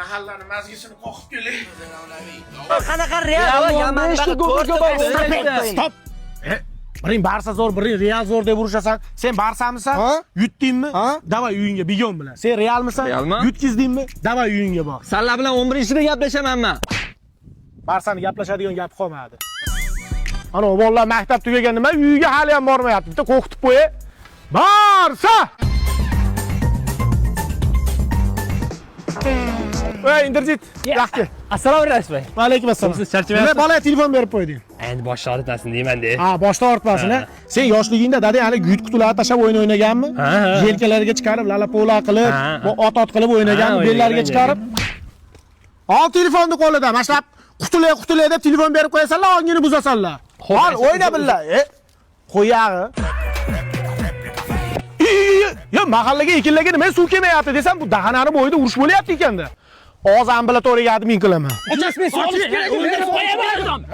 mahallani mazgisini qoqib kelay. Qanaqa real Yamandaga to'rtta. Stop. Biring Barsa zo'r, biring Real zo'r deb urushasan. Sen Barsamisan? Yutdingmi? Davay uyingga bigon bilan. Sen Realmisan? Yutkizdingmi? Davay uyingga bor. Sanlar bilan 11-da gaplashamanmi? Barsani gaplashadigan gap qolmadi. Ana o'g'illar maktab tugagan nima uyiga hali ham bormayapti. Bitta qo'qitib qo'y. Barsa! Ey, internet. Yaxshi. Assalomu alaykum bey. Va alaykum assalom. Siz charchamayapsiz? Nima bola telefon berib qo'yding? Endi boshqa ortasin deyman-da. Ha, boshda ortmasin, ha. Sen yoshligingda dadang hali gut qutilar tashab o'yin o'ynaganmi? Yelkalariga chiqarib, lalapola qilib, ot qilib o'ynaganmi? Bellariga chiqarib. Ol telefonni qo'lida, mashlab qutulay deb telefon berib qo'yasanlar, ongini buzasanlar. Ol, o'yna billah. Qo'yag'i. Ya mahallaga ekinlarga nima suv kelmayapti desam, bu dahanani bo'yida urush bo'lyapti ekanda. Oz ambulatoriyaga admin qilaman. Ochasmen sochish kerak.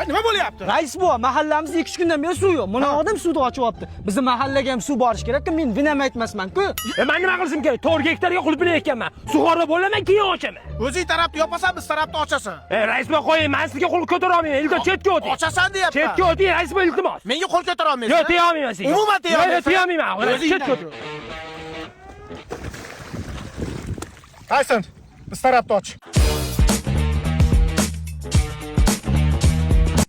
Nima bo'lyapti? Rais bu, mahallamizda 2 kundan beri suv yo'q. Mana odam suvni ochyapti. Bizning mahallaga ham suv borish kerak-ku, men vinam aytmasman-ku. Men nima qilishim kerak? 4 gektarga qulib bilayotganman. Sug'orib bo'laman, keyin ochaman. O'zing tarafni yopasan, biz tarafni ochasan. Rais boy qo'ying, men sizga qo'l ko'tara olmayman. Iltimos chetga o'ting. Ochasan deyapman. Chetga o'ting, rais boy iltimos. Menga qo'l ko'tara olmaysan. Yo'q, teya olmayman senga. Umuman teya olmaysan. Yo'q, teya olmayman. Chetga o'tir. Tyson, biz tarafni och.